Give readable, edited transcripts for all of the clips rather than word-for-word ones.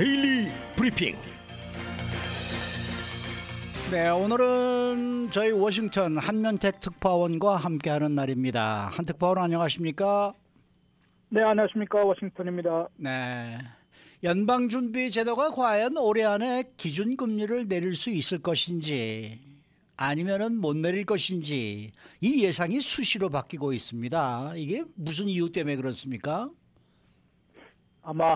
데일리 브리핑. 네, 오늘은 저희 워싱턴 한면택 특파원과 함께하는 날입니다. 한 특파원 안녕하십니까? 네, 안녕하십니까. 워싱턴입니다. 네, 연방준비제도가 과연 올해 안에 기준금리를 내릴 수 있을 것인지 아니면은 못 내릴 것인지 이 예상이 수시로 바뀌고 있습니다. 이게 무슨 이유 때문에 그렇습니까? 아마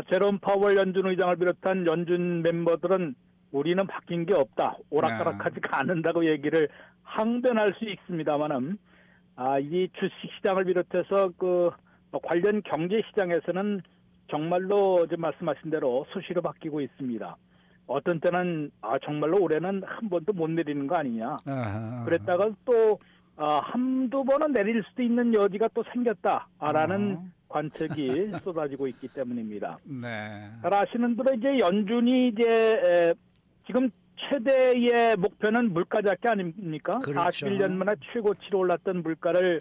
제롬 파월 연준 의장을 비롯한 연준 멤버들은 우리는 바뀐 게 없다, 오락가락하지가 않는다고 얘기를 항변할 수 있습니다만은 이 주식시장을 비롯해서 그 관련 경제시장에서는 정말로 이제 말씀하신 대로 수시로 바뀌고 있습니다. 어떤 때는 정말로 올해는 한 번도 못 내리는 거 아니냐. 그랬다가 또 한두 번은 내릴 수도 있는 여지가 또 생겼다라는 관측이 쏟아지고 있기 때문입니다. 네. 잘 아시는 대로 이제 연준이 이제 지금 최대의 목표는 물가 잡기 아닙니까? 그렇죠. 41년 만에 최고치로 올랐던 물가를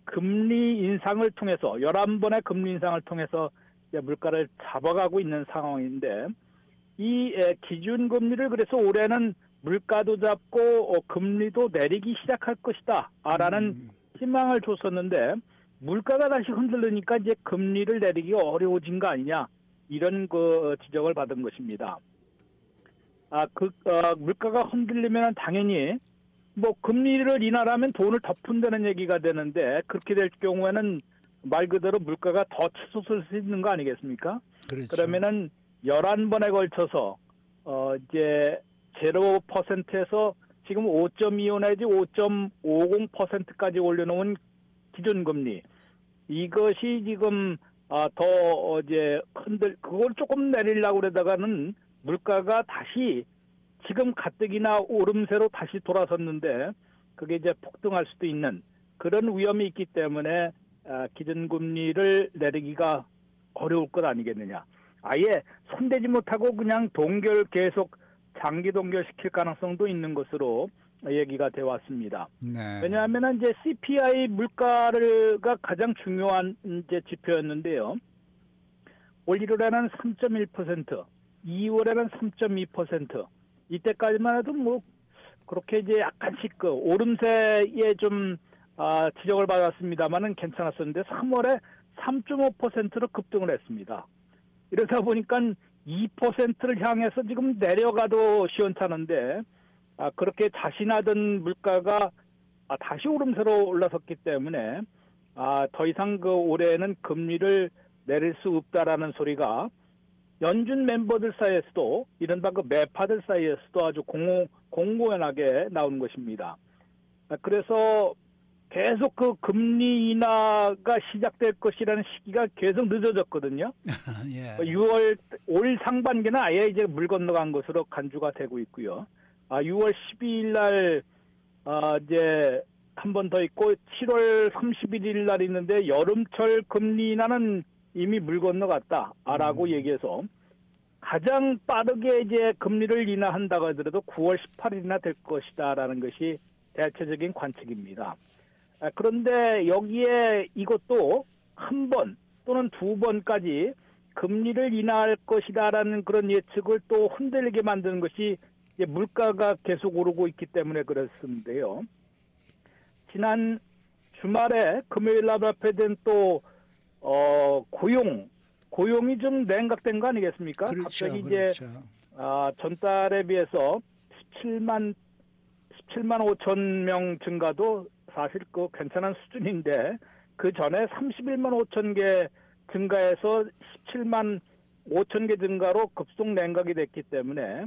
금리 인상을 통해서 11번의 금리 인상을 통해서 이제 물가를 잡아가고 있는 상황인데 이 기준금리를 그래서 올해는 물가도 잡고 금리도 내리기 시작할 것이다 라는 희망을 줬었는데 물가가 다시 흔들리니까 이제 금리를 내리기 어려워진 거 아니냐 이런 그 지적을 받은 것입니다. 물가가 흔들리면 당연히 뭐 금리를 인하라면 돈을 더 푼다는 얘기가 되는데 그렇게 될 경우에는 말 그대로 물가가 더 치솟을 수 있는 거 아니겠습니까? 그렇죠. 그러면은 11번에 걸쳐서 이제 0%에서 지금 5.25 내지 5.50%까지 올려놓은 기준금리 이것이 지금 더 이제 그걸 조금 내리려고 그러다가는 물가가 다시 지금 가뜩이나 오름세로 다시 돌아섰는데 그게 이제 폭등할 수도 있는 그런 위험이 있기 때문에 기준금리를 내리기가 어려울 것 아니겠느냐. 아예 손대지 못하고 그냥 계속 장기 동결시킬 가능성도 있는 것으로 얘기가 되어 왔습니다. 네. 왜냐하면 이제 CPI 물가가 가장 중요한 이제 지표였는데요. 올 1월에는 3.1%, 2월에는 3.2%. 이때까지만 해도 뭐 그렇게 이제 약간씩 그 오름세에 좀 지적을 받았습니다만은 괜찮았었는데 3월에 3.5%로 급등을 했습니다. 이러다 보니까 2%를 향해서 지금 내려가도 시원찮은데 그렇게 자신하던 물가가 다시 오름세로 올라섰기 때문에 더 이상 그 올해는 금리를 내릴 수 없다라는 소리가 연준 멤버들 사이에서도 이른바 그 매파들 사이에서도 아주 공공연하게 나온 것입니다. 그래서 계속 그 금리 인하가 시작될 것이라는 시기가 계속 늦어졌거든요. 예. 6월 올 상반기는 아예 이제 물 건너간 것으로 간주가 되고 있고요. 6월 12일 날 이제 한 번 더 있고 7월 31일 날 있는데 여름철 금리 인하는 이미 물 건너갔다라고 얘기해서 가장 빠르게 이제 금리를 인하한다고 하더라도 9월 18일이나 될 것이다라는 것이 대체적인 관측입니다. 그런데 여기에 이것도 한 번 또는 두 번까지 금리를 인하할 것이다라는 그런 예측을 또 흔들리게 만드는 것이 이제 물가가 계속 오르고 있기 때문에 그렇습니다요. 지난 주말에 금요일 날 발표된 또 고용이 좀 냉각된 거 아니겠습니까? 그렇죠, 갑자기 그렇죠. 이제 전달에 비해서 17만 5천 명 증가도 사실 그 괜찮은 수준인데 그 전에 31만 5천 개 증가해서 17만 5천 개 증가로 급속 냉각이 됐기 때문에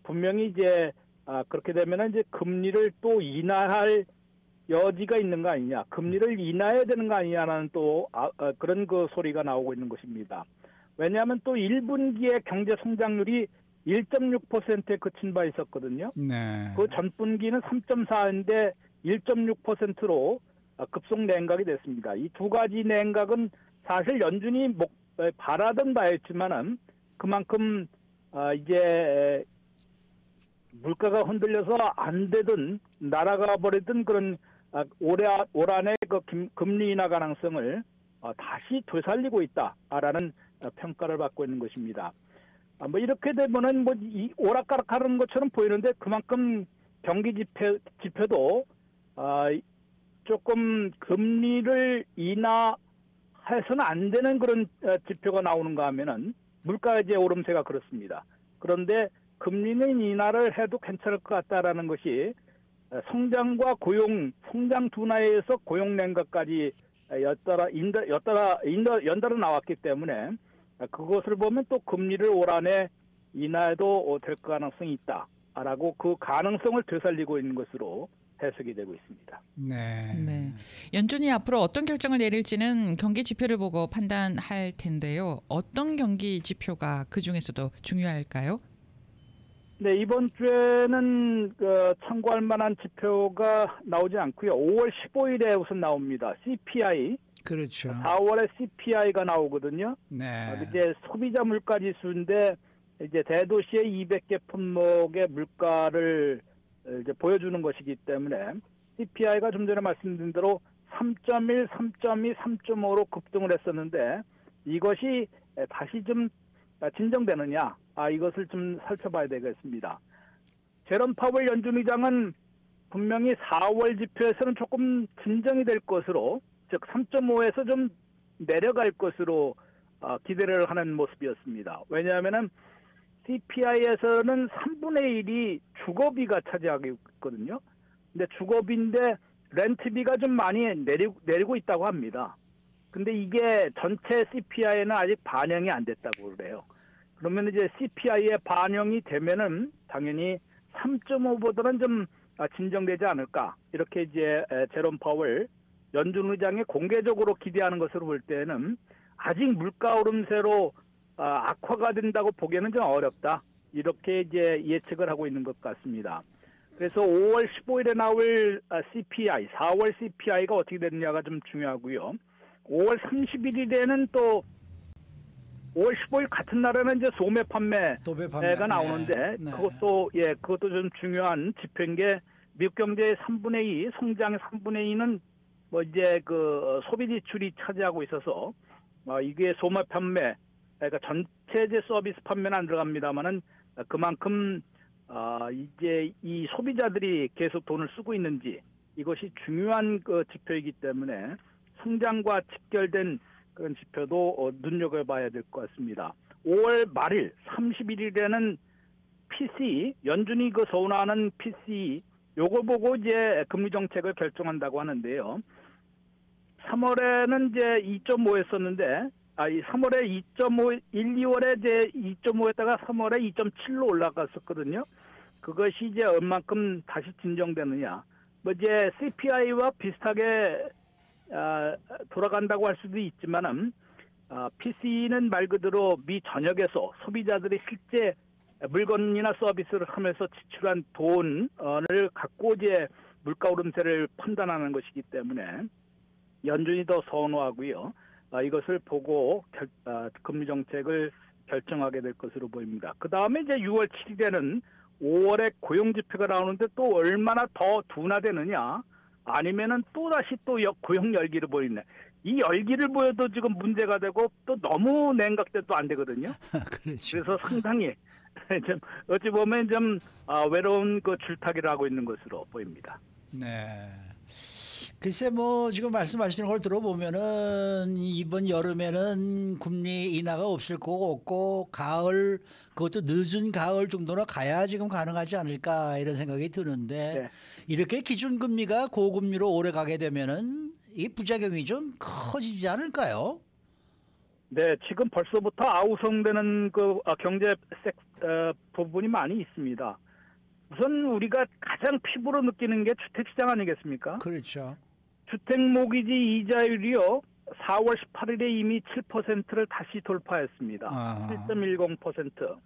분명히 이제 그렇게 되면 이제 금리를 또 인하할 여지가 있는 거 아니냐, 금리를 인하해야 되는 거 아니냐라는 또 그런 그 소리가 나오고 있는 것입니다. 왜냐하면 또 1분기의 경제 성장률이 1.6%에 그친 바 있었거든요. 네. 그 전분기는 3.4인데 1.6%로 급속 냉각이 됐습니다. 이 두 가지 냉각은 사실 연준이 바라던 바였지만은 그만큼 이제 물가가 흔들려서 안 되든 날아가 버리든 그런 올 한해 그 금리 인하 가능성을 다시 되살리고 있다라는 평가를 받고 있는 것입니다. 뭐 이렇게 되면은 뭐 이 오락가락하는 것처럼 보이는데 그만큼 경기 지표도 조금 금리를 인하해서는 안 되는 그런 지표가 나오는가 하면은 물가의 오름세가 그렇습니다. 그런데 금리는 인하를 해도 괜찮을 것 같다라는 것이 성장과 고용, 성장 둔화에서 고용 냉각까지 연달아 나왔기 때문에 그것을 보면 또 금리를 올 한해 인하해도 될 가능성이 있다라고 그 가능성을 되살리고 있는 것으로 해석이 되고 있습니다. 네. 네. 연준이 앞으로 어떤 결정을 내릴지는 경기 지표를 보고 판단할 텐데요. 어떤 경기 지표가 그 중에서도 중요할까요? 네, 이번 주에는 참고할 만한 지표가 나오지 않고요. 5월 15일에 우선 나옵니다. CPI. 그렇죠. 4월에 CPI가 나오거든요. 네. 이제 소비자 물가 지수인데 이제 대도시의 200개 품목의 물가를 이제 보여주는 것이기 때문에 CPI가 좀 전에 말씀드린 대로 3.1, 3.2, 3.5로 급등을 했었는데 이것이 다시 좀 진정되느냐, 이것을 좀 살펴봐야 되겠습니다. 제롬 파월 연준 의장은 분명히 4월 지표에서는 조금 진정이 될 것으로, 즉 3.5에서 좀 내려갈 것으로 기대를 하는 모습이었습니다. 왜냐하면은 CPI에서는 3분의 1이 주거비가 차지하고 있거든요. 근데 주거비인데 렌트비가 좀 많이 내리고 있다고 합니다. 근데 이게 전체 CPI에는 아직 반영이 안 됐다고 그래요. 그러면 이제 CPI에 반영이 되면은 당연히 3.5보다는 좀 진정되지 않을까. 이렇게 이제 제롬 파월 연준 의장이 공개적으로 기대하는 것으로 볼 때는 아직 물가 오름세로 악화가 된다고 보기에는 좀 어렵다. 이렇게 이제 예측을 하고 있는 것 같습니다. 그래서 5월 15일에 나올 CPI, 4월 CPI가 어떻게 되느냐가 좀 중요하고요. 5월 31일에는 또 5월 15일 같은 날에는 이제 소매 판매가 나오는데 네. 그것도 좀 중요한 지표인 게 미국 경제의 3분의 2, 성장의 3분의 2는 뭐 이제 그 소비 지출이 차지하고 있어서 이게 소매 판매, 그러니까 전체제 서비스 판매는 안 들어갑니다만은 그만큼 이제 이 소비자들이 계속 돈을 쓰고 있는지 이것이 중요한 그 지표이기 때문에 성장과 직결된 그런 지표도 눈여겨봐야 될 것 같습니다. 5월 말일 31일에는 PCE, 연준이 그 서운하는 PCE, 요거 보고 이제 금리 정책을 결정한다고 하는데요. 3월에는 이제 2.5였었는데, 3월에 2.5, 1, 2월에 이제 2.5였다가 3월에 2.7로 올라갔었거든요. 그것이 이제 얼만큼 다시 진정되느냐. 뭐 이제 CPI와 비슷하게 돌아간다고 할 수도 있지만은 PC는 말 그대로 미 전역에서 소비자들이 실제 물건이나 서비스를 하면서 지출한 돈을 갖고 이제 물가 오름세를 판단하는 것이기 때문에 연준이 더 선호하고요. 이것을 보고 금리 정책을 결정하게 될 것으로 보입니다. 그 다음에 이제 6월 7일에는 5월에 고용 지표가 나오는데 또 얼마나 더 둔화되느냐. 아니면은 또다시 또 고용 열기를 보이네. 이 열기를 보여도 지금 문제가 되고 또 너무 냉각돼도 안 되거든요. 그렇죠. 그래서 상당히 좀 어찌 보면 좀 외로운 그 줄타기를 하고 있는 것으로 보입니다. 네. 글쎄 뭐 지금 말씀하시는 걸 들어보면은 이번 여름에는 금리 인하가 없을 거고 없고 가을 그것도 늦은 가을 정도나 가야 지금 가능하지 않을까 이런 생각이 드는데 네. 이렇게 기준금리가 고금리로 오래 가게 되면은 이 부작용이 좀 커지지 않을까요? 네, 지금 벌써부터 아우성되는 그 경제 부분이 많이 있습니다. 우선 우리가 가장 피부로 느끼는 게 주택시장 아니겠습니까? 그렇죠. 주택모기지 이자율이요. 4월 18일에 이미 7%를 다시 돌파했습니다. 7.10%.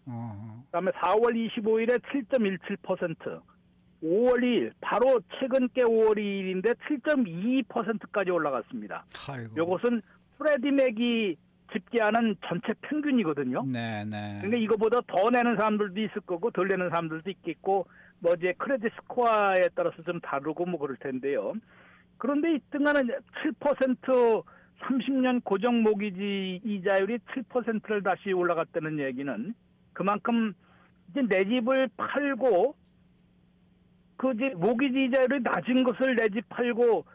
그다음에 4월 25일에 7.17%. 5월 2일, 바로 최근 게 5월 2일인데 7.22%까지 올라갔습니다. 아이고. 이것은 프레디 맥이 집계하는 전체 평균이거든요. 네. 그러니까 이거보다 더 내는 사람들도 있을 거고 덜 내는 사람들도 있겠고 뭐 이제 크레딧 스코어에 따라서 좀 다르고 뭐 그럴 텐데요. 그런데 이등간은 7% 30년 고정 모기지 이자율이 7%를 다시 올라갔다는 얘기는 그만큼 이제 내 집을 팔고 그 이제 모기지 이자율이 낮은 것을 내 집 팔고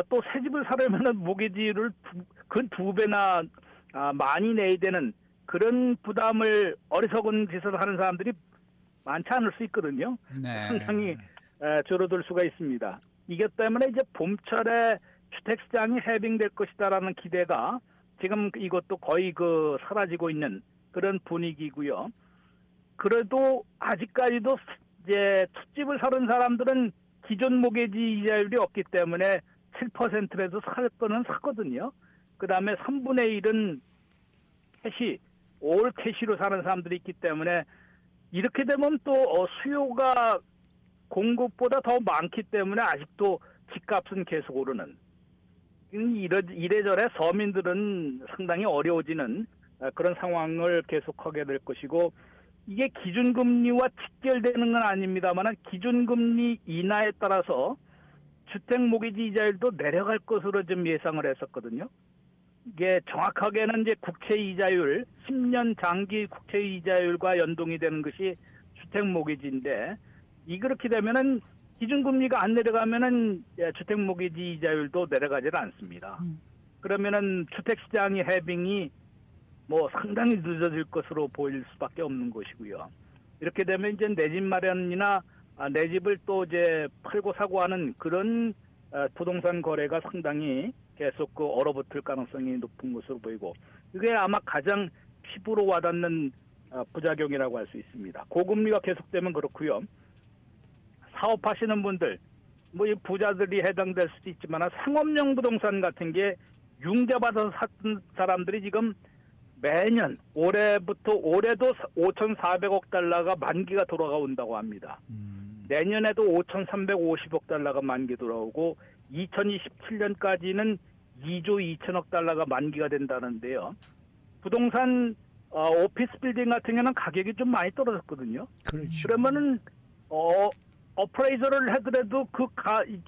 또 새 집을 사려면은 모기지를 그 2배나 많이 내야 되는 그런 부담을 어리석은 짓을 하는 사람들이 많지 않을 수 있거든요. 네. 상당히 줄어들 수가 있습니다. 이게 때문에 이제 봄철에 주택시장이 해빙될 것이다라는 기대가 지금 이것도 거의 사라지고 있는 그런 분위기고요. 그래도 아직까지도 이제 첫집을 사는 사람들은 기존 모기지 이자율이 없기 때문에 7%라도 살 거는 사거든요. 그 다음에 3분의 1은 캐시, 올 캐시로 사는 사람들이 있기 때문에 이렇게 되면 또 수요가 공급보다 더 많기 때문에 아직도 집값은 계속 오르는 이래저래 서민들은 상당히 어려워지는 그런 상황을 계속하게 될 것이고 이게 기준금리와 직결되는 건 아닙니다만 기준금리 인하에 따라서 주택모기지 이자율도 내려갈 것으로 좀 예상을 했었거든요. 이게 정확하게는 이제 국채이자율, 10년 장기 국채이자율과 연동이 되는 것이 주택모기지인데 그렇게 되면은 기준금리가 안 내려가면은 주택모기지 이자율도 내려가질 않습니다. 그러면은 주택시장의 해빙이 상당히 늦어질 것으로 보일 수밖에 없는 것이고요. 이렇게 되면 이제 내 집 마련이나 내 집을 또 이제 팔고 사고 하는 그런 부동산 거래가 상당히 계속 얼어붙을 가능성이 높은 것으로 보이고 이게 아마 가장 피부로 와닿는 부작용이라고 할 수 있습니다. 고금리가 계속되면 그렇고요. 사업하시는 분들, 이 부자들이 해당될 수도 있지만 상업용 부동산 같은 게 융자받아서 샀던 사람들이 지금 매년 올해도 5,400억 달러가 만기가 돌아온다고 합니다. 내년에도 5,350억 달러가 만기 돌아오고 2027년까지는 2조 2천억 달러가 만기가 된다는데요. 부동산 오피스 빌딩 같은 경우는 가격이 좀 많이 떨어졌거든요. 그렇죠. 그러면은 어프레이저를 하더라도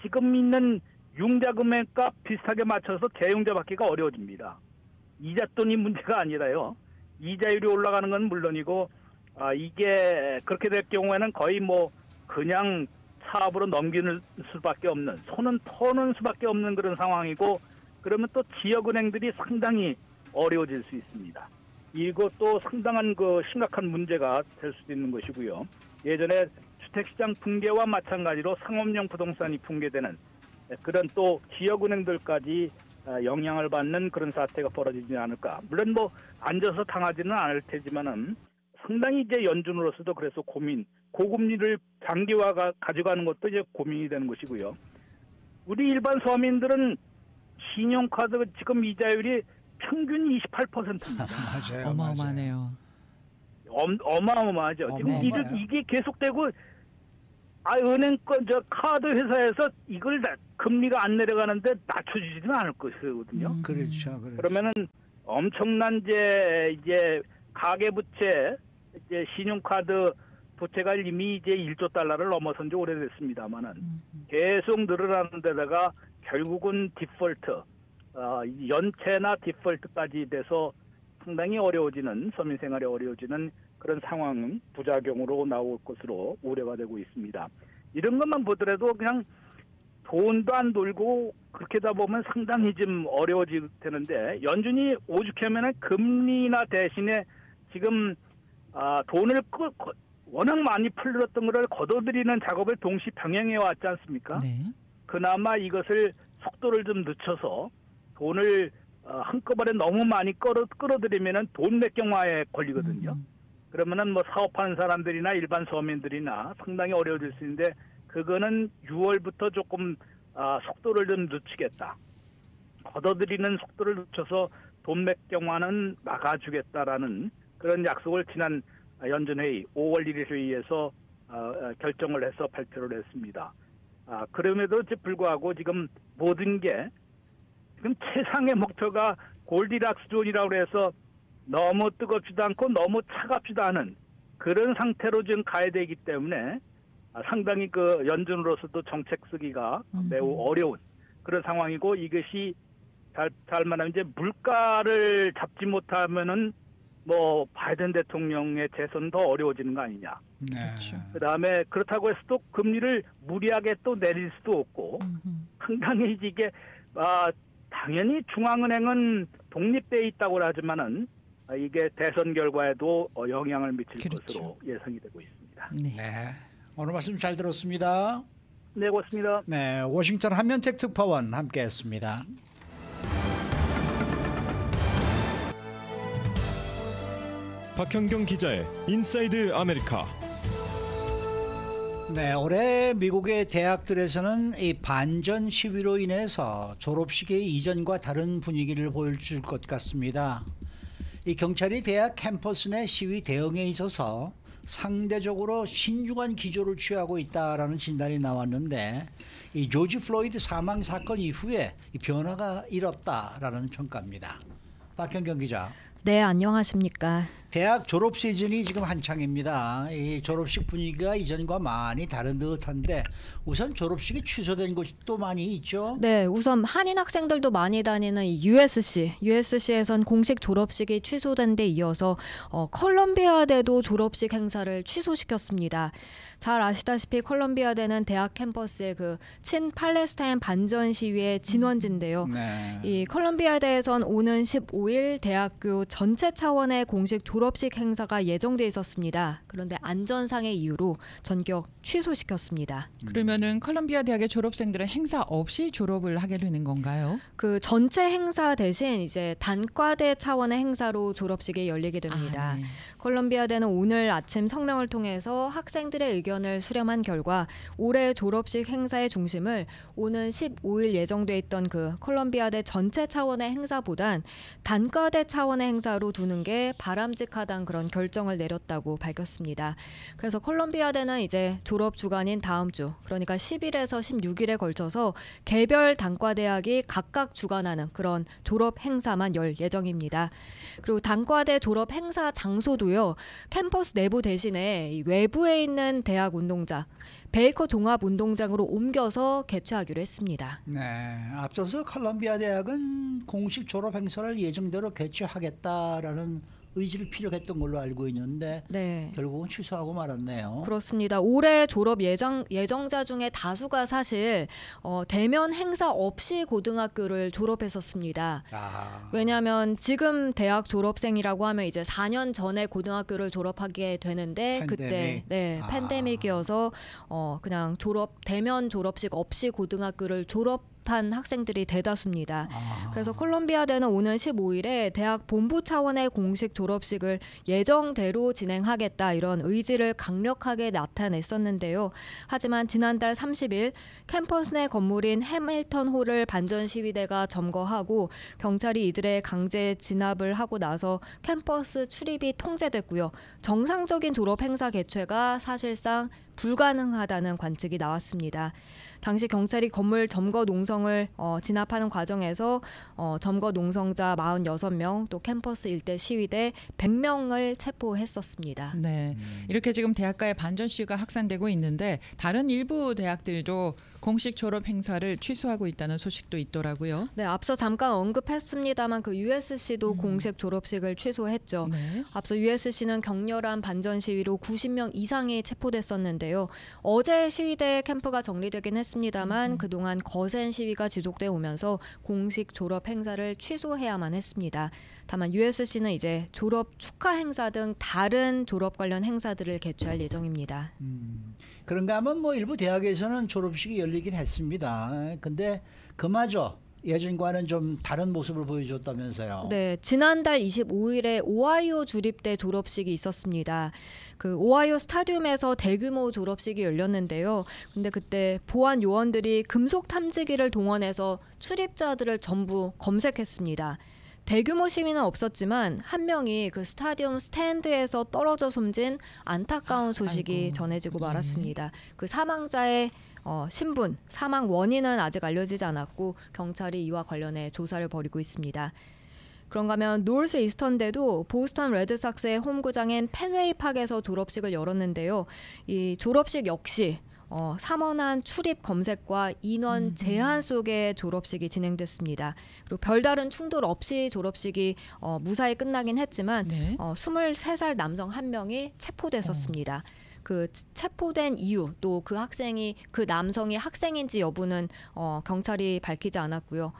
지금 있는 융자 금액과 비슷하게 맞춰서 대융자 받기가 어려워집니다. 이자돈이 문제가 아니라요. 이자율이 올라가는 건 물론이고 이게 그렇게 될 경우에는 거의 그냥 사업으로 넘기는 수밖에 없는 손은 터는 수밖에 없는 그런 상황이고 그러면 또 지역은행들이 상당히 어려워질 수 있습니다. 이것도 상당한 심각한 문제가 될 수도 있는 것이고요. 예전에 주택시장 붕괴와 마찬가지로 상업용 부동산이 붕괴되는 그런 또 지역은행들까지 영향을 받는 그런 사태가 벌어지지 않을까. 물론 앉아서 당하지는 않을 테지만은 상당히 이제 연준으로서도 그래서 고금리를 장기화 가져가는 것도 이제 고민이 되는 것이고요. 우리 일반 서민들은 신용카드 지금 이자율이 평균 28%입니다. 맞아요. 어마어마하네요. 어마어마하죠. 지금 이게 계속되고 은행 카드 회사에서 이걸 금리가 안 내려가는데 낮춰주지는 않을 것이거든요. 그렇죠. 그러면은 엄청난 이제 가계부채, 이제 신용카드 부채가 이미 이제 1조 달러를 넘어선 지 오래됐습니다만은 계속 늘어나는 데다가 결국은 디폴트, 연체나 디폴트까지 돼서 상당히 어려워지는 서민 생활이 어려워지는 그런 상황은 부작용으로 나올 것으로 우려가 되고 있습니다. 이런 것만 보더라도 그냥 돈도 안 돌고 그렇게 하다 보면 상당히 좀 어려워질 텐데 연준이 오죽하면 금리나 대신에 지금 돈을 워낙 많이 풀렸던 것을 걷어들이는 작업을 동시 병행해 왔지 않습니까? 네. 그나마 이것을 속도를 좀 늦춰서 돈을 한꺼번에 너무 많이 끌어들이면은 돈 맥경화에 걸리거든요. 그러면은 사업하는 사람들이나 일반 서민들이나 상당히 어려워질 수 있는데 그거는 6월부터 조금 속도를 좀 늦추겠다. 걷어들이는 속도를 늦춰서 돈 맥경화는 막아주겠다라는 그런 약속을 지난 연준회의 5월 1일 회의에서 결정을 해서 발표를 했습니다. 그럼에도 불구하고 지금 모든 게 지금 최상의 목표가 골디락스 존이라고 해서 너무 뜨겁지도 않고 너무 차갑지도 않은 그런 상태로 지금 가야 되기 때문에 상당히 연준으로서도 정책 쓰기가 매우 어려운 그런 상황이고 이것이 잘 말하면 이제 물가를 잡지 못하면은 뭐 바이든 대통령의 재선도 어려워지는 거 아니냐. 네. 그렇죠. 그다음에 그렇다고 해서 또 금리를 무리하게 또 내릴 수도 없고 상당히 이게 당연히 중앙은행은 독립돼 있다고 하지만은 이게 대선 결과에도 영향을 미칠 그렇죠. 것으로 예상이 되고 있습니다. 네. 네. 오늘 말씀 잘 들었습니다. 네, 고맙습니다. 네, 워싱턴 한면택 특파원 함께했습니다. 박현경 기자의 인사이드 아메리카. 네, 올해 미국의 대학들에서는 이 반전 시위로 인해서 졸업식의 이전과 다른 분위기를 보여줄 것 같습니다. 이 경찰이 대학 캠퍼스 내 시위 대응에 있어서 상대적으로 신중한 기조를 취하고 있다라는 진단이 나왔는데 이 조지 플로이드 사망 사건 이후에 이 변화가 일었다라는 평가입니다. 박현경 기자. 네, 안녕하십니까. 대학 졸업 시즌이 지금 한창입니다. 이 졸업식 분위기가 이전과 많이 다른 듯한데 우선 졸업식이 취소된 곳이 또 많이 있죠. 네, 우선 한인 학생들도 많이 다니는 이 USC에선 공식 졸업식이 취소된 데 이어서 컬럼비아대도 졸업식 행사를 취소시켰습니다. 잘 아시다시피 컬럼비아대는 대학 캠퍼스의 그 친팔레스타인 반전 시위의 진원지인데요. 네. 이 컬럼비아대에선 오는 15일 대학교 전체 차원의 공식 졸업식 행사가 예정돼 있었습니다. 그런데 안전상의 이유로 전격 취소시켰습니다. 그러면은 컬럼비아 대학의 졸업생들은 행사 없이 졸업을 하게 되는 건가요? 그 전체 행사 대신 이제 단과대 차원의 행사로 졸업식이 열리게 됩니다. 네. 컬럼비아대는 오늘 아침 성명을 통해서 학생들의 의견을 수렴한 결과 올해 졸업식 행사의 중심을 오는 15일 예정돼 있던 그 컬럼비아대 전체 차원의 행사보단 단과대 차원의 행사로 두는 게 바람직하다는 그런 결정을 내렸다고 밝혔습니다. 그래서 컬럼비아대는 이제 졸업 주간인 다음 주, 그러니까 10일에서 16일에 걸쳐서 개별 단과대학이 각각 주관하는 그런 졸업 행사만 열 예정입니다. 그리고 단과대 졸업 행사 장소도요, 캠퍼스 내부 대신에 이 외부에 있는 대학 운동장, 베이커 종합 운동장으로 옮겨서 개최하기로 했습니다. 네, 앞서서 컬럼비아 대학은 공식 졸업 행사를 예정대로 개최하겠다라는 의지를 피력했던 걸로 알고 있는데 네. 결국은 취소하고 말았네요. 그렇습니다. 올해 졸업 예정자 중에 다수가 사실 대면 행사 없이 고등학교를 졸업했었습니다. 왜냐하면 지금 대학 졸업생이라고 하면 이제 4년 전에 고등학교를 졸업하게 되는데 그때 팬데믹이어서 그냥 대면 졸업식 없이 고등학교를 졸업한 학생들이 대다수입니다. 그래서 컬럼비아대는 오는 15일에 대학 본부 차원의 공식 졸업식을 예정대로 진행하겠다, 이런 의지를 강력하게 나타냈었는데요. 하지만 지난달 30일 캠퍼스 내 건물인 해밀턴 홀을 반전 시위대가 점거하고 경찰이 이들의 강제 진압을 하고 나서 캠퍼스 출입이 통제됐고요. 정상적인 졸업 행사 개최가 사실상 불가능하다는 관측이 나왔습니다. 당시 경찰이 건물 점거 농성을 진압하는 과정에서 점거 농성자 46명, 또 캠퍼스 일대 시위대 100명을 체포했었습니다. 네, 이렇게 지금 대학가의 반전 시위가 확산되고 있는데 다른 일부 대학들도 공식 졸업 행사를 취소하고 있다는 소식도 있더라고요. 네, 앞서 잠깐 언급했습니다만 그 USC도 공식 졸업식을 취소했죠. 네. 앞서 USC는 격렬한 반전 시위로 90명 이상이 체포됐었는데요. 어제 시위대 캠프가 정리되긴 했습니다만 그동안 거센 시위가 지속돼 오면서 공식 졸업 행사를 취소해야만 했습니다. 다만 USC는 이제 졸업 축하 행사 등 다른 졸업 관련 행사들을 개최할 예정입니다. 그런가 하면 뭐 일부 대학에서는 졸업식이 열리긴 했습니다. 근데 그마저 예전과는 좀 다른 모습을 보여줬다면서요. 네, 지난달 25일에 오하이오 주립대 졸업식이 있었습니다. 그 오하이오 스타디움에서 대규모 졸업식이 열렸는데요. 근데 그때 보안 요원들이 금속 탐지기를 동원해서 출입자들을 전부 검색했습니다. 대규모 시위는 없었지만 한 명이 그 스타디움 스탠드에서 떨어져 숨진 안타까운 소식이 전해지고 말았습니다. 그 사망자의 신분, 사망 원인은 아직 알려지지 않았고 경찰이 이와 관련해 조사를 벌이고 있습니다. 그런가 하면 노스 이스턴대도 보스턴 레드삭스의 홈구장인 펜웨이 팍에서 졸업식을 열었는데요. 이 졸업식 역시 삼원한 출입 검색과 인원 제한 속에 졸업식이 진행됐습니다. 그리고 별다른 충돌 없이 졸업식이 무사히 끝나긴 했지만 네. 23살 남성 1명이 체포됐었습니다. 그 체포된 이유 또 그 남성이 학생인지 여부는 경찰이 밝히지 않았고요.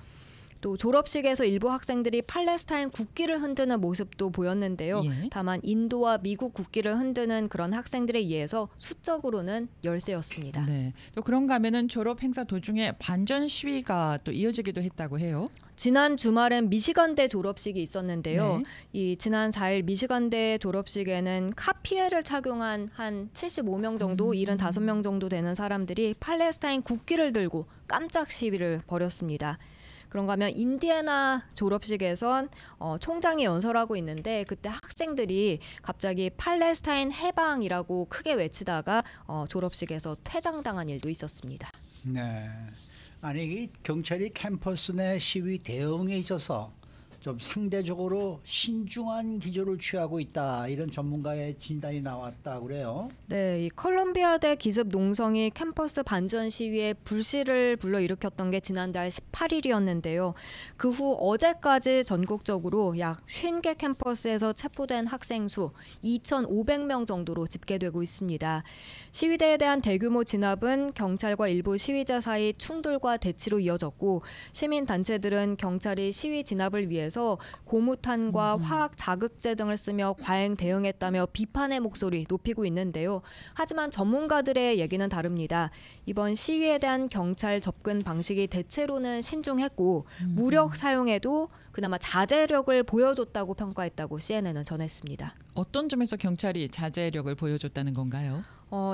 또 졸업식에서 일부 학생들이 팔레스타인 국기를 흔드는 모습도 보였는데요. 예. 다만 인도와 미국 국기를 흔드는 그런 학생들에 의해서 수적으로는 열세였습니다. 네. 또 그런가 하면은 졸업 행사 도중에 반전 시위가 또 이어지기도 했다고 해요. 지난 주말엔 미시간대 졸업식이 있었는데요. 네. 이 지난 4일 미시간대 졸업식에는 카피에를 착용한 한 75명 정도, 75명 정도 되는 사람들이 팔레스타인 국기를 들고 깜짝 시위를 벌였습니다. 그런가 하면 인디애나 졸업식에선 총장이 연설하고 있는데 그때 학생들이 갑자기 팔레스타인 해방이라고 크게 외치다가 졸업식에서 퇴장당한 일도 있었습니다. 네. 아니 이 경찰이 캠퍼스 내 시위 대응에 있어서 좀 상대적으로 신중한 기조를 취하고 있다 이런 전문가의 진단이 나왔다 그래요. 네, 이 컬럼비아대 기습 농성이 캠퍼스 반전 시위에 불씨를 불러일으켰던 게 지난달 18일이었는데요. 그 후 어제까지 전국적으로 약 50개 캠퍼스에서 체포된 학생 수 2,500명 정도로 집계되고 있습니다. 시위대에 대한 대규모 진압은 경찰과 일부 시위자 사이 충돌과 대치로 이어졌고 시민단체들은 경찰이 시위 진압을 위해서 고무탄과 화학 자극제 등을 쓰며 과잉 대응했다며 비판의 목소리 높이고 있는데요. 하지만 전문가들의 얘기는 다릅니다. 이번 시위에 대한 경찰 접근 방식이 대체로는 신중했고 무력 사용에도 그나마 자제력을 보여줬다고 평가했다고 CNN은 전했습니다. 어떤 점에서 경찰이 자제력을 보여줬다는 건가요?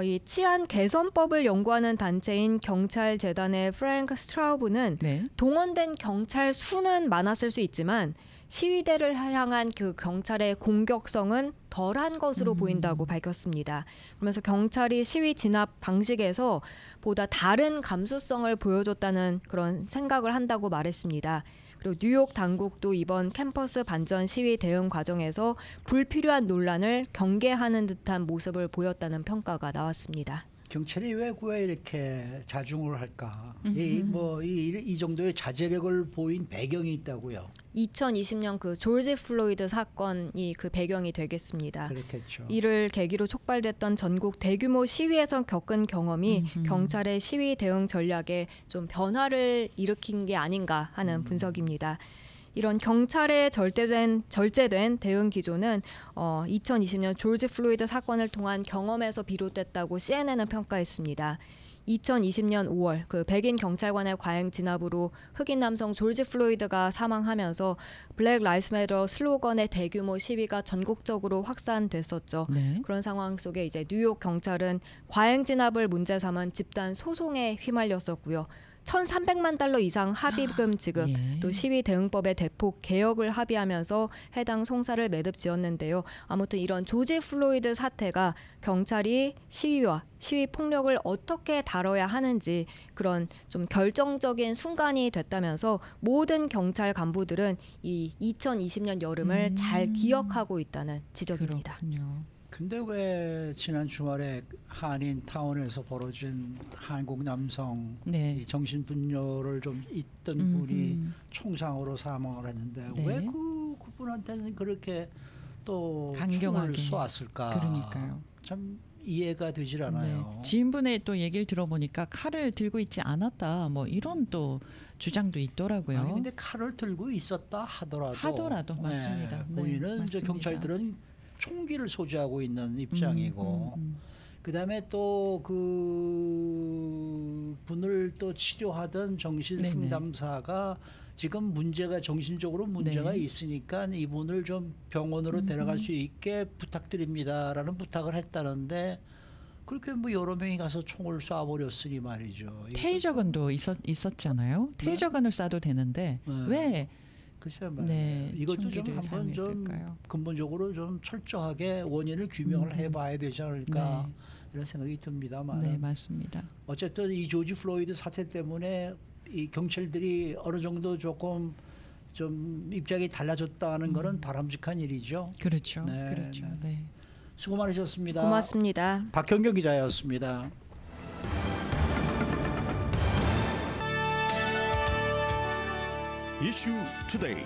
이 치안 개선법을 연구하는 단체인 경찰재단의 프랭크 스트라우브는 네. 동원된 경찰 수는 많았을 수 있지만 시위대를 향한 그 경찰의 공격성은 덜한 것으로 보인다고 밝혔습니다. 그러면서 경찰이 시위 진압 방식에서 보다 다른 감수성을 보여줬다는 그런 생각을 한다고 말했습니다. 그리고 뉴욕 당국도 이번 캠퍼스 반전 시위 대응 과정에서 불필요한 논란을 경계하는 듯한 모습을 보였다는 평가가 나왔습니다. 경찰이 왜 이렇게 자중을 할까? 이 정도의 자제력을 보인 배경이 있다고요. 2020년 그 조지 플로이드 사건이 그 배경이 되겠습니다. 그렇겠죠. 이를 계기로 촉발됐던 전국 대규모 시위에서 겪은 경험이 경찰의 시위 대응 전략에 좀 변화를 일으킨 게 아닌가 하는 분석입니다. 이런 경찰의 절제된 대응 기조는 2020년 조지 플로이드 사건을 통한 경험에서 비롯됐다고 CNN은 평가했습니다. 2020년 5월 그 백인 경찰관의 과잉 진압으로 흑인 남성 조지 플로이드가 사망하면서 블랙 라이브스 매터 슬로건의 대규모 시위가 전국적으로 확산됐었죠. 네. 그런 상황 속에 이제 뉴욕 경찰은 과잉 진압을 문제 삼은 집단 소송에 휘말렸었고요. 1,300만 달러 이상 합의금 지급, 예. 또 시위 대응법의 대폭 개혁을 합의하면서 해당 송사를 매듭지었는데요. 아무튼 이런 조지 플로이드 사태가 경찰이 시위와 시위 폭력을 어떻게 다뤄야 하는지 그런 좀 결정적인 순간이 됐다면서 모든 경찰 간부들은 이 2020년 여름을 잘 기억하고 있다는 지적입니다. 그렇군요. 근데 왜 지난 주말에 한인 타운에서 벌어진 한국 남성 네. 정신분열을 좀 있던 분이 총상으로 사망을 했는데 네. 왜 그분한테는 그렇게 또 강경하게 총을 쏘았을까? 그러니까요. 참 이해가 되질 않아요. 네. 지인분의 또 얘기를 들어보니까 칼을 들고 있지 않았다. 뭐 이런 또 주장도 있더라고요. 아니 근데 칼을 들고 있었다 하더라도 맞습니다. 네, 본인은 이제 맞습니다. 경찰들은 총기를 소지하고 있는 입장이고 그다음에 또 그 분을 또 치료하던 정신 상담사가 지금 정신적으로 문제가 네. 있으니까 이분을 좀 병원으로 데려갈 수 있게 부탁드립니다라는 부탁을 했다는데 그렇게 뭐 여러 명이 가서 총을 쏴버렸으니 말이죠. 테이저건도 있었잖아요. 테이저건을 쏴도 되는데 왜? 글쎄 말이에요. 네, 이것도 좀 총기를 한번 좀 사용했을까요? 근본적으로 좀 철저하게 원인을 규명을 해봐야 되지 않을까 이런 생각이 듭니다만. 네, 맞습니다. 어쨌든 이 조지 플로이드 사태 때문에 이 경찰들이 어느 정도 조금 좀 입장이 달라졌다는 것은 바람직한 일이죠. 그렇죠. 네, 그렇죠. 네. 네. 수고 많으셨습니다. 고맙습니다. 박현경 기자였습니다. 이슈 투데이.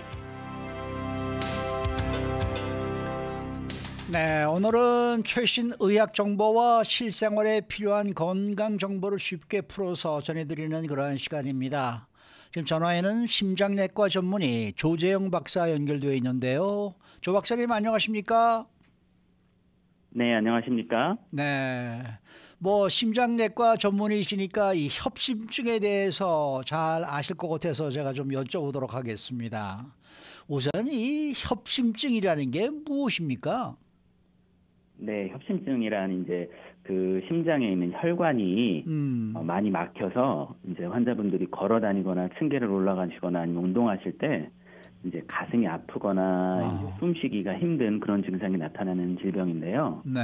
네, 오늘은 최신 의학 정보와 실생활에 필요한 건강 정보를 쉽게 풀어서 전해드리는 그러한 시간입니다. 지금 전화에는 심장내과 전문의 조재영 박사 연결되어 있는데요. 조 박사님 안녕하십니까? 네, 안녕하십니까? 네, 뭐 심장내과 전문의이시니까 이 협심증에 대해서 잘 아실 것 같아서 제가 좀 여쭤보도록 하겠습니다. 우선 이 협심증이라는 게 무엇입니까? 네, 협심증이란 이제 그 심장에 있는 혈관이 많이 막혀서 이제 환자분들이 걸어 다니거나 층계를 올라가시거나 아니면 운동하실 때 이제 가슴이 아프거나 이제 숨쉬기가 힘든 그런 증상이 나타나는 질병인데요. 네.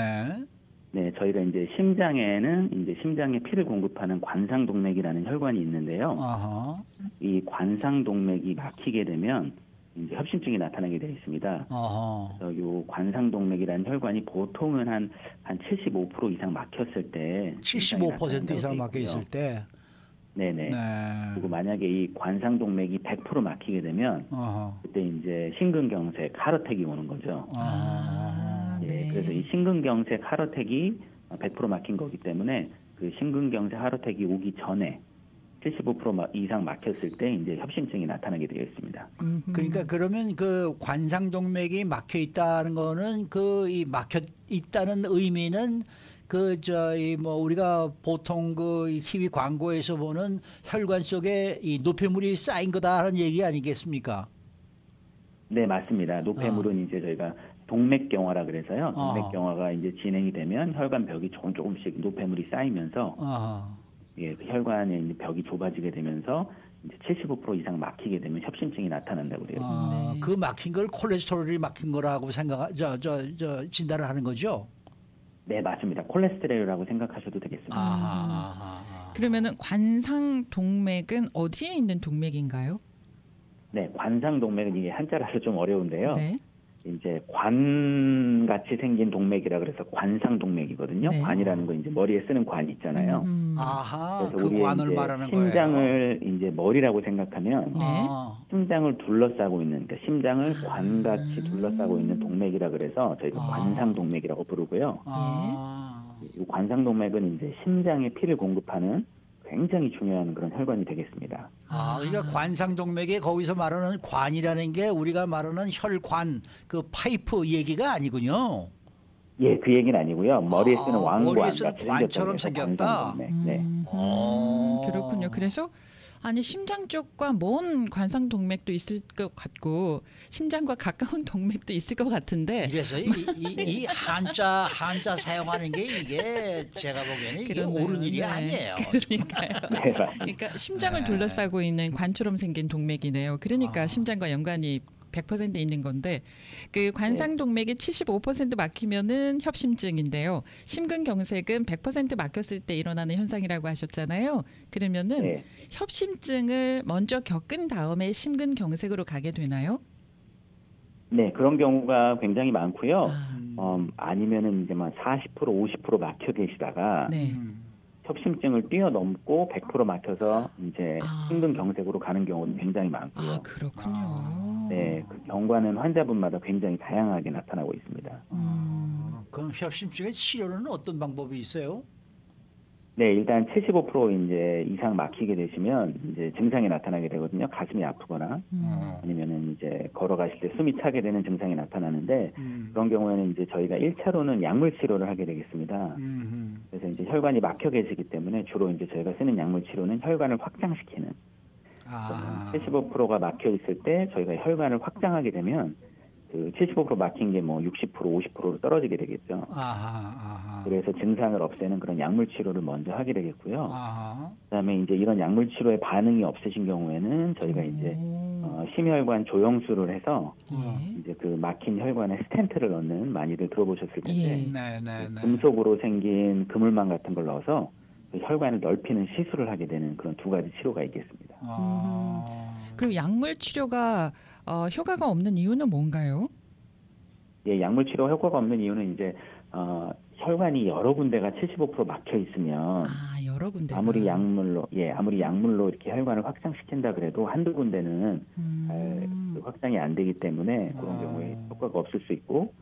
네, 저희가 이제 심장에는 이제 심장에 피를 공급하는 관상동맥이라는 혈관이 있는데요. 아하. 이 관상동맥이 막히게 되면 이제 협심증이 나타나게 되어 있습니다. 그래서 요 관상동맥이라는 혈관이 보통은 한 75% 이상 막혔을 때 75% 이상 막혀 있을 때. 네네. 네. 그리고 만약에 이 관상동맥이 100% 막히게 되면 그때 이제 심근경색, 하르택이 오는 거죠. 네. 그래서 이 심근경색, 하르택이 100% 막힌 거기 때문에 그 심근경색, 하르택이 오기 전에 75% 이상 막혔을 때 이제 협심증이 나타나게 되어 있습니다. 그러니까 그러면 그 관상동맥이 막혀 있다는 거는 그 이 막혀 있다는 의미는 그 저희 뭐 우리가 보통 그 TV 광고에서 보는 혈관 속에 이 노폐물이 쌓인 거다라는 얘기 아니겠습니까? 네, 맞습니다. 노폐물은 이제 저희가 동맥경화라 그래서요. 동맥경화가 이제 진행이 되면 혈관 벽이 조금씩 노폐물이 쌓이면서 예, 그 혈관의 이제 벽이 좁아지게 되면서 이제 75% 이상 막히게 되면 협심증이 나타난다고 그래요. 네. 그 막힌 걸 콜레스테롤이 막힌 거라고 진단을 하는 거죠? 네, 맞습니다. 콜레스테롤이라고 생각하셔도 되겠습니다. 그러면은 관상동맥은 어디에 있는 동맥인가요? 네, 관상동맥은 이게 한자라서 좀 어려운데요. 네. 이제 관같이 생긴 동맥이라 그래서 관상동맥이거든요. 네. 관이라는 거 이제 머리에 쓰는 관 있잖아요. 아하, 그래서 그 관을 말하는 거예요. 심장을 이제 머리라고 생각하면 네. 심장을 둘러싸고 있는, 그러니까 심장을 관같이 둘러싸고 있는 동맥이라 그래서 저희가 관상동맥이라고 부르고요. 이 관상동맥은 이제 심장에 피를 공급하는 굉장히 중요한 그런 혈관이 되겠습니다. 그러니까 관상동맥에 거기서 말하는 관이라는 게 우리가 말하는 혈관, 그 파이프 얘기가 아니군요. 예, 그 얘기는 아니고요. 머리에 쓰는 왕관, 머리에 쓰는 관처럼 생겼다. 네. 그렇군요. 그래서 아니 심장 쪽과 먼 관상동맥도 있을 것 같고 심장과 가까운 동맥도 있을 것 같은데. 이래서 이 한자 사용하는 게 이게 제가 보기에는 이게 옳은 일이 아니에요. 그러니까요. 네, 그러니까 심장을 둘러싸고 있는 관처럼 생긴 동맥이네요. 그러니까 심장과 연관이 100% 있는 건데 그 관상동맥이 75% 막히면은 협심증인데요. 심근경색은 100% 막혔을 때 일어나는 현상이라고 하셨잖아요. 그러면은 협심증을 먼저 겪은 다음에 심근경색으로 가게 되나요? 네, 그런 경우가 굉장히 많고요. 아니면은 이제 막 40% 50% 막혀 계시다가 협심증을 뛰어넘고 100% 막혀서 이제 심근경색으로 가는 경우는 굉장히 많고요. 그렇군요. 네, 그 경과는 환자분마다 굉장히 다양하게 나타나고 있습니다. 그럼 협심증의 치료는 어떤 방법이 있어요? 네, 일단 75% 이제 이상 막히게 되시면 이제 증상이 나타나게 되거든요. 가슴이 아프거나 아니면은 이제 걸어가실 때 숨이 차게 되는 증상이 나타나는데 그런 경우에는 이제 저희가 1차로는 약물 치료를 하게 되겠습니다. 그래서 이제 혈관이 막혀 계시기 때문에 주로 이제 저희가 쓰는 약물 치료는 혈관을 확장시키는. 75%가 막혀 있을 때 저희가 혈관을 확장하게 되면 그 75% 막힌 게 뭐 60% 50%로 떨어지게 되겠죠. 그래서 증상을 없애는 그런 약물 치료를 먼저 하게 되겠고요. 그다음에 이제 이런 약물 치료에 반응이 없으신 경우에는 저희가 이제 심혈관 조영술을 해서 이제 그 막힌 혈관에 스텐트를 넣는, 많이들 들어보셨을 텐데 금속으로 생긴 그물망 같은 걸 넣어서 그 혈관을 넓히는 시술을 하게 되는 그런 두 가지 치료가 있겠습니다. 그럼 약물 치료가 효과가 없는 이유는 뭔가요? 예, 약물 치료 효과가 없는 이유는 이제 혈관이 여러 군데가 75% 막혀 있으면 여러 군데 아무리 약물로 이렇게 혈관을 확장시킨다 그래도 한두 군데는 확장이 안 되기 때문에 그런 경우에 효과가 없을 수 있고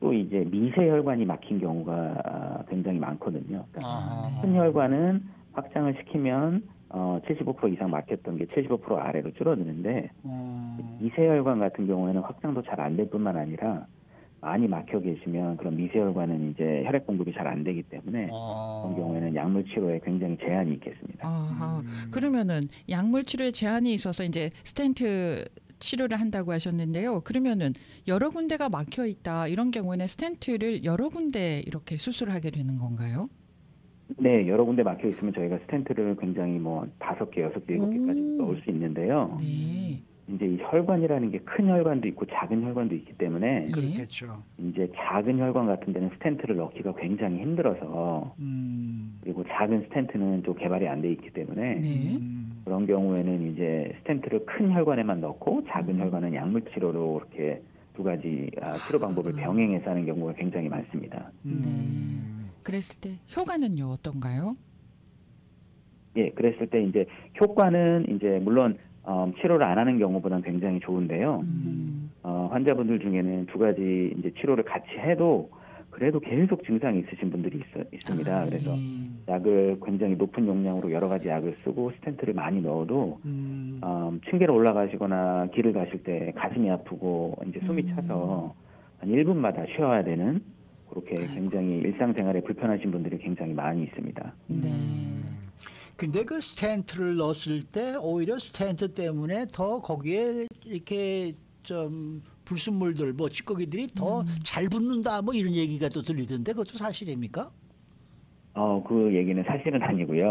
또 이제 미세 혈관이 막힌 경우가 굉장히 많거든요. 그러니까 큰 혈관은 확장을 시키면 75% 이상 막혔던 게 75% 아래로 줄어드는데 미세 혈관 같은 경우에는 확장도 잘 안 될 뿐만 아니라 많이 막혀 계시면 그런 미세혈관은 이제 혈액 공급이 잘 안 되기 때문에 그런 경우에는 약물 치료에 굉장히 제한이 있겠습니다. 그러면은 약물 치료에 제한이 있어서 이제 스텐트 치료를 한다고 하셨는데요. 그러면은 여러 군데가 막혀 있다 이런 경우에는 스텐트를 여러 군데 이렇게 수술하게 되는 건가요? 네, 여러 군데 막혀 있으면 저희가 스텐트를 굉장히 5개, 6개, 7개까지 넣을 수 있는데요. 네. 이제 이 혈관이라는 게 큰 혈관도 있고 작은 혈관도 있기 때문에 그렇겠죠. 이제 작은 혈관 같은 데는 스텐트를 넣기가 굉장히 힘들어서 그리고 작은 스텐트는 또 개발이 안 돼 있기 때문에 그런 경우에는 이제 스텐트를 큰 혈관에만 넣고 작은 혈관은 약물 치료로 이렇게 두 가지 치료 방법을 병행해서 하는 경우가 굉장히 많습니다. 그랬을 때 효과는요 어떤가요? 예, 그랬을 때 이제 효과는 이제 물론 치료를 안 하는 경우보다는 굉장히 좋은데요. 환자분들 중에는 두 가지 이제 치료를 같이 해도 그래도 계속 증상이 있으신 분들이 있습니다. 그래서 약을 굉장히 높은 용량으로 여러 가지 약을 쓰고 스텐트를 많이 넣어도 층계를 올라가시거나 길을 가실 때 가슴이 아프고 이제 숨이 차서 한 1분마다 쉬어야 되는 그렇게 굉장히 일상생활에 불편하신 분들이 굉장히 많이 있습니다. 근데 그 스텐트를 넣었을 때 오히려 스텐트 때문에 더 거기에 이렇게 좀 불순물들 찌꺼기들이 더 잘 붙는다 이런 얘기가 또 들리던데 그것도 사실입니까? 그 얘기는 사실은 아니고요.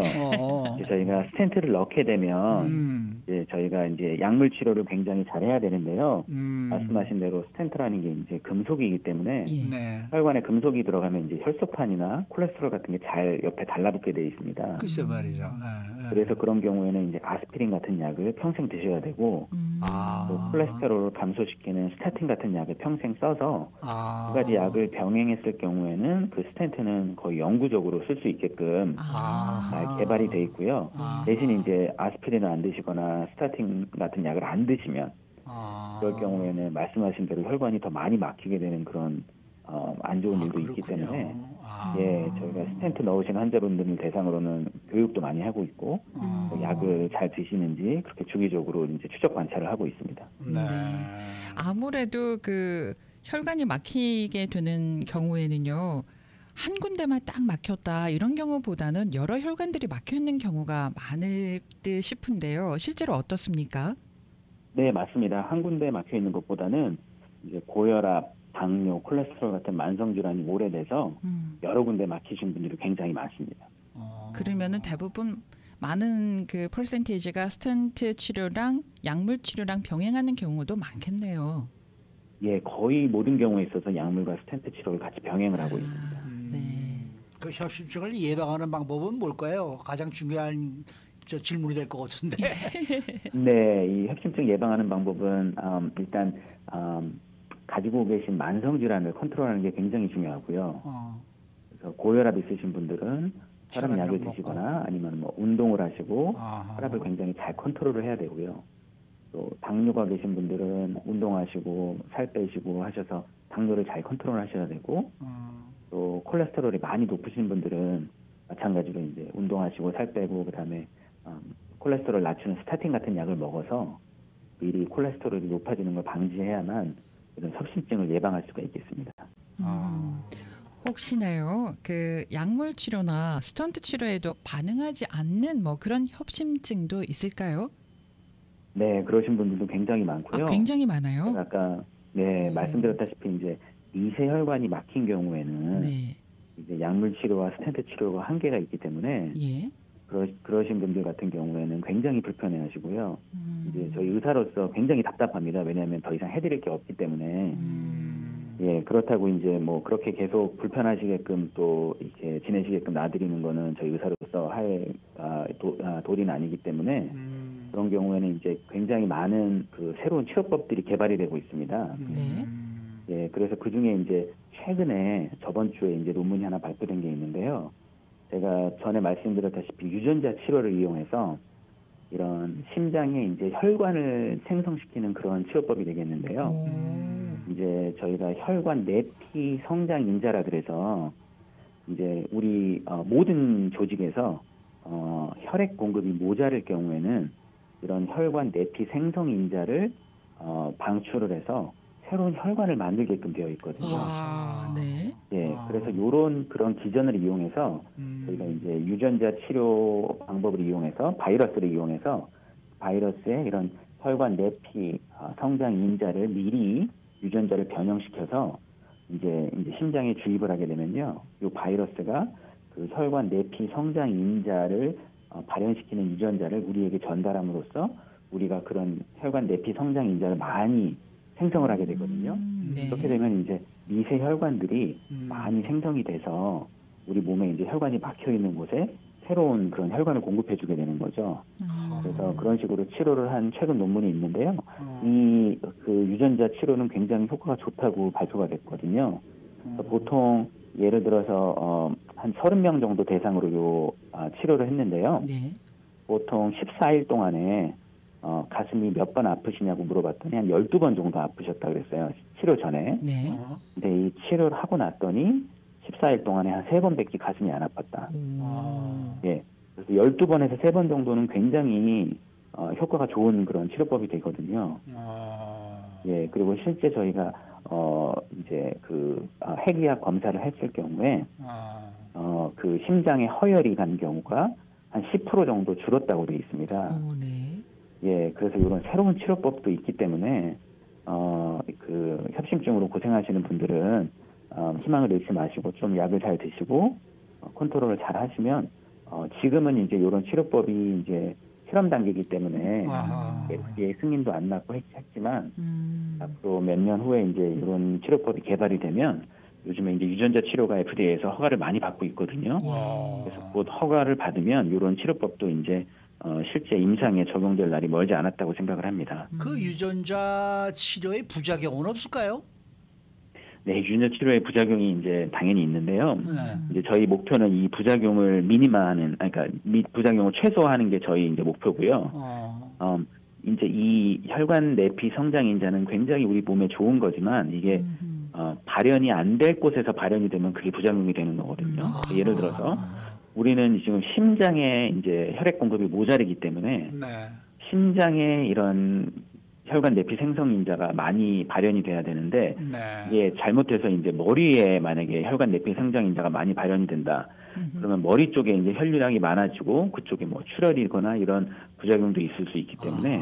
이제 저희가 스텐트를 넣게 되면 이제 저희가 이제 약물 치료를 굉장히 잘해야 되는데요. 말씀하신 대로 스텐트라는 게 이제 금속이기 때문에 혈관에 금속이 들어가면 이제 혈소판이나 콜레스테롤 같은 게 잘 옆에 달라붙게 돼 있습니다. 글쎄 말이죠. 그래서 그런 경우에는 이제 아스피린 같은 약을 평생 드셔야 되고 또 콜레스테롤을 감소시키는 스타틴 같은 약을 평생 써서 두 가지 약을 병행했을 경우에는 그 스텐트는 거의 영구적으로 쓸 수 있게끔 개발이 돼 있고요. 대신 이제 아스피린을 안 드시거나 스타틴 같은 약을 안 드시면 그럴 경우에는 말씀하신 대로 혈관이 더 많이 막히게 되는 그런 안 좋은 일도 있기 때문에 저희가 스텐트 넣으신 환자분들 대상으로는 교육도 많이 하고 있고 약을 잘 드시는지 그렇게 주기적으로 이제 추적 관찰을 하고 있습니다. 아무래도 그 혈관이 막히게 되는 경우에는요. 한 군데만 딱 막혔다 이런 경우보다는 여러 혈관들이 막혀 있는 경우가 많을 듯 싶은데요. 실제로 어떻습니까? 네, 맞습니다. 한 군데 막혀 있는 것보다는 이제 고혈압, 당뇨, 콜레스테롤 같은 만성 질환이 오래돼서 여러 군데 막히신 분들이 굉장히 많습니다. 그러면은 대부분 많은 그 퍼센테이지가 스텐트 치료랑 약물 치료랑 병행하는 경우도 많겠네요. 예, 거의 모든 경우에 있어서 약물과 스텐트 치료를 같이 병행을 하고 있습니다. 그 협심증을 예방하는 방법은 뭘까요? 가장 중요한 질문이 될 것 같은데. 네, 이 협심증 예방하는 방법은 일단 가지고 계신 만성 질환을 컨트롤하는 게 굉장히 중요하고요. 그래서 고혈압 있으신 분들은 혈압약을 드시거나 아니면 운동을 하시고 혈압을 굉장히 잘 컨트롤을 해야 되고요. 또 당뇨가 계신 분들은 운동하시고 살 빼시고 하셔서 당뇨를 잘 컨트롤하셔야 되고 또 콜레스테롤이 많이 높으신 분들은 마찬가지로 이제 운동하시고 살 빼고 그다음에 콜레스테롤 낮추는 스타틴 같은 약을 먹어서 미리 콜레스테롤이 높아지는 걸 방지해야만 이런 협심증을 예방할 수가 있겠습니다. 혹시나요? 그 약물 치료나 스턴트 치료에도 반응하지 않는 그런 협심증도 있을까요? 네, 그러신 분들도 굉장히 많고요. 굉장히 많아요. 아까 말씀드렸다시피 이제 미세 혈관이 막힌 경우에는 이제 약물 치료와 스텐트 치료가 한계가 있기 때문에 그러신 분들 같은 경우에는 굉장히 불편해하시고요. 이제 저희 의사로서 굉장히 답답합니다. 왜냐하면 더 이상 해드릴 게 없기 때문에. 그렇다고 이제 그렇게 계속 불편하시게끔 또 이렇게 지내시게끔 놔드리는 거는 저희 의사로서 할 도리는 아니기 때문에 그런 경우에는 이제 굉장히 많은 그 새로운 치료법들이 개발이 되고 있습니다. 예, 그래서 그 중에 이제 최근에 저번 주에 이제 논문이 하나 발표된 게 있는데요. 제가 전에 말씀드렸다시피 유전자 치료를 이용해서 이런 심장에 이제 혈관을 생성시키는 그런 치료법이 되겠는데요. 이제 저희가 혈관 내피 성장 인자라 그래서 이제 우리 모든 조직에서 혈액 공급이 모자랄 경우에는 이런 혈관 내피 생성 인자를 방출을 해서 새로운 혈관을 만들게끔 되어 있거든요. 네. 예, 그래서 이런 그런 기전을 이용해서 저희가 이제 유전자 치료 방법을 이용해서 바이러스를 이용해서 바이러스의 이런 혈관 내피 성장 인자를 미리 유전자를 변형시켜서 이제 심장에 주입을 하게 되면요, 이 바이러스가 그 혈관 내피 성장 인자를 발현시키는 유전자를 우리에게 전달함으로써 우리가 그런 혈관 내피 성장 인자를 많이 생성을 하게 되거든요. 네. 그렇게 되면 이제 미세 혈관들이 많이 생성이 돼서 우리 몸에 이제 혈관이 막혀 있는 곳에 새로운 그런 혈관을 공급해주게 되는 거죠. 그래서 그런 식으로 치료를 한 최근 논문이 있는데요. 이 그 유전자 치료는 굉장히 효과가 좋다고 발표가 됐거든요. 보통 예를 들어서 한 30명 정도 대상으로 치료를 했는데요. 네. 보통 14일 동안에 가슴이 몇 번 아프시냐고 물어봤더니 한 12번 정도 아프셨다 그랬어요. 치료 전에. 네. 근데 이 치료를 하고 났더니 14일 동안에 한 3번밖에 가슴이 안 아팠다. 예. 그래서 12번에서 3번 정도는 굉장히 효과가 좋은 그런 치료법이 되거든요. 예. 그리고 실제 저희가 이제 그 핵의학 검사를 했을 경우에 그 심장에 허혈이 간 경우가 한 10% 정도 줄었다고 되어 있습니다. 네. 예, 그래서 이런 새로운 치료법도 있기 때문에 그 협심증으로 고생하시는 분들은 희망을 잃지 마시고 좀 약을 잘 드시고 컨트롤을 잘 하시면 지금은 이제 이런 치료법이 이제 실험 단계이기 때문에 FDA 승인도 안 났고 했지만 앞으로 몇 년 후에 이제 이런 치료법이 개발이 되면 요즘에 이제 유전자 치료가 FDA에서 허가를 많이 받고 있거든요. 그래서 곧 허가를 받으면 이런 치료법도 이제 실제 임상에 적용될 날이 멀지 않았다고 생각을 합니다. 그 유전자 치료의 부작용은 없을까요? 네, 유전자 치료의 부작용이 이제 당연히 있는데요. 이제 저희 목표는 이 부작용을 미니마하는, 그러니까 부작용을 최소화하는 게 저희 이제 목표고요. 이제 이 혈관 내피 성장 인자는 굉장히 우리 몸에 좋은 거지만 이게 발현이 안 될 곳에서 발현이 되면 그게 부작용이 되는 거거든요. 예를 들어서 우리는 지금 심장에 이제 혈액 공급이 모자르기 때문에 심장에 이런 혈관 내피 생성 인자가 많이 발현이 돼야 되는데 이게 잘못해서 이제 머리에 만약에 혈관 내피 생성 인자가 많이 발현이 된다. 그러면 머리 쪽에 이제 혈류량이 많아지고 그쪽에 뭐 출혈이거나 이런 부작용도 있을 수 있기 때문에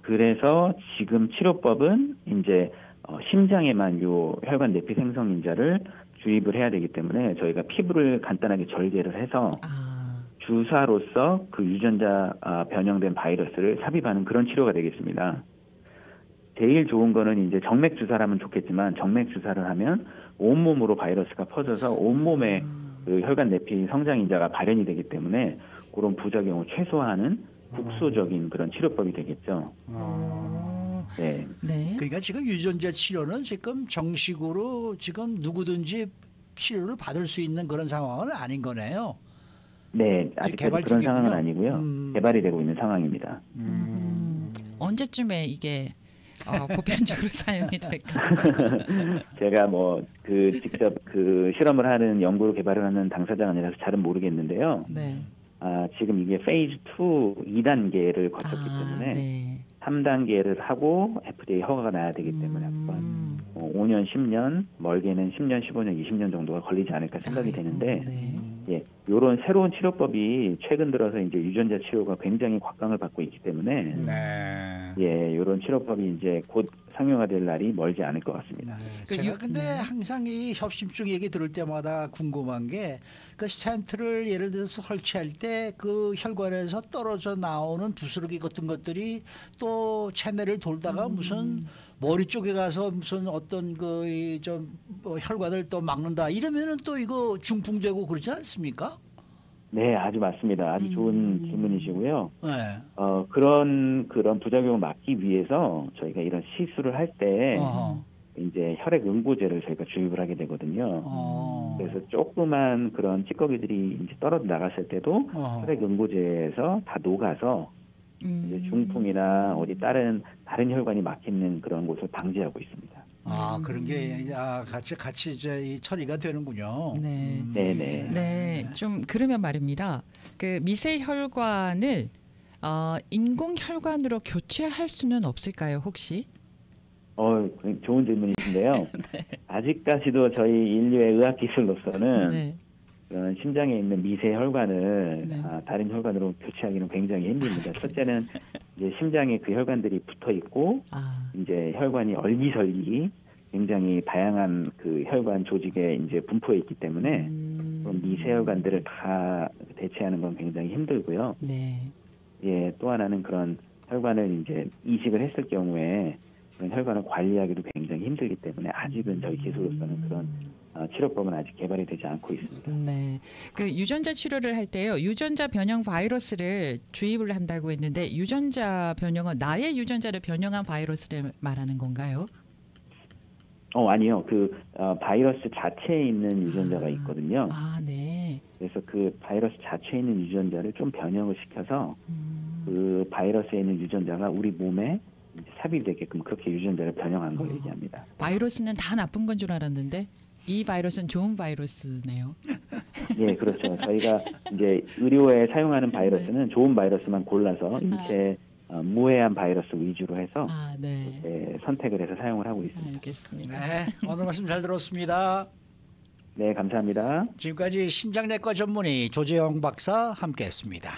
그래서 지금 치료법은 이제 심장에만 요 혈관 내피 생성 인자를 주입을 해야 되기 때문에 저희가 피부를 간단하게 절개를 해서 주사로서 그 유전자 변형된 바이러스를 삽입하는 그런 치료가 되겠습니다. 제일 좋은 거는 이제 정맥 주사라면 좋겠지만 정맥 주사를 하면 온몸으로 바이러스가 퍼져서 온몸에 그 혈관 내피 성장 인자가 발현이 되기 때문에 그런 부작용을 최소화하는 국소적인 그런 치료법이 되겠죠. 네. 그러니까 지금 유전자 치료는 지금 정식으로 지금 누구든지 치료를 받을 수 있는 그런 상황은 아닌 거네요. 네, 아직까지 그런 상황은 아니고요. 개발이 되고 있는 상황입니다. 언제쯤에 이게 보편적으로 사용이 될까? 제가 뭐 직접 그 실험을 하는 연구를 개발을 하는 당사자가 아니라서 잘은 모르겠는데요. 네. 지금 이게 페이즈 2 2단계를 거쳤기 때문에 3단계를 하고 FDA 허가가 나야 되기 때문에 한번 5년, 10년, 멀게는 10년, 15년, 20년 정도가 걸리지 않을까 생각이 되는데 예, 이런 새로운 치료법이 최근 들어서 이제 유전자 치료가 굉장히 곽강을 받고 있기 때문에 예, 이런 치료법이 이제 곧 상용화 될 날이 멀지 않을 것 같습니다. 제가 근데 항상 이 협심증 얘기 들을 때마다 궁금한 게 그 스텐트를 예를 들어서 설치할 때 그 혈관에서 떨어져 나오는 부스러기 같은 것들이 또 체내를 돌다가 무슨 머리 쪽에 가서 무슨 어떤 그 좀 혈관을 또 막는다 이러면은 또 이거 중풍되고 그러지 않습니까? 네, 아주 맞습니다. 아주 좋은 질문이시고요. 네. 그런 부작용을 막기 위해서 저희가 이런 시술을 할 때 이제 혈액 응고제를 저희가 주입을 하게 되거든요. 그래서 조그만 그런 찌꺼기들이 이제 떨어져 나갔을 때도 혈액 응고제에서 다 녹아서 이제 중풍이나 어디 다른 혈관이 막히는 그런 곳을 방지하고 있습니다. 그런 게 같이 이제 이 처리가 되는군요. 네. 네네. 네, 좀 그러면 말입니다. 그 미세 혈관을 인공 혈관으로 교체할 수는 없을까요, 혹시? 좋은 질문이신데요. 네. 아직까지도 저희 인류의 의학 기술로서는 네. 그런 심장에 있는 미세 혈관을 네. 다른 혈관으로 교체하기는 굉장히 힘듭니다. 첫째는 이제 심장에 그 혈관들이 붙어 있고 이제 혈관이 얼기설기 굉장히 다양한 그 혈관 조직에 이제 분포해 있기 때문에 그런 미세 혈관들을 다 대체하는 건 굉장히 힘들고요. 네. 예, 또 하나는 그런 혈관을 이제 이식을 했을 경우에 그런 혈관을 관리하기도 굉장히 힘들기 때문에 아직은 저희 기술로서는 그런 치료법은 아직 개발이 되지 않고 있습니다. 네, 그 유전자 치료를 할 때요, 유전자 변형 바이러스를 주입을 한다고 했는데 유전자 변형은 나의 유전자를 변형한 바이러스를 말하는 건가요? 아니요. 그 바이러스 자체에 있는 유전자가 있거든요. 네. 그래서 그 바이러스 자체에 있는 유전자를 좀 변형을 시켜서 그 바이러스에 있는 유전자가 우리 몸에 삽입되게끔 그렇게 유전자를 변형한 걸 얘기합니다. 바이러스는 다 나쁜 건 줄 알았는데 이 바이러스는 좋은 바이러스네요. 예, 그렇죠. 저희가 이제 의료에 사용하는 바이러스는 좋은 바이러스만 골라서 인체에 무해한 바이러스 위주로 해서 선택을 해서 사용을 하고 있습니다. 알겠습니다. 네, 오늘 말씀 잘 들었습니다. 네, 감사합니다. 지금까지 심장내과 전문의 조재영 박사 함께했습니다.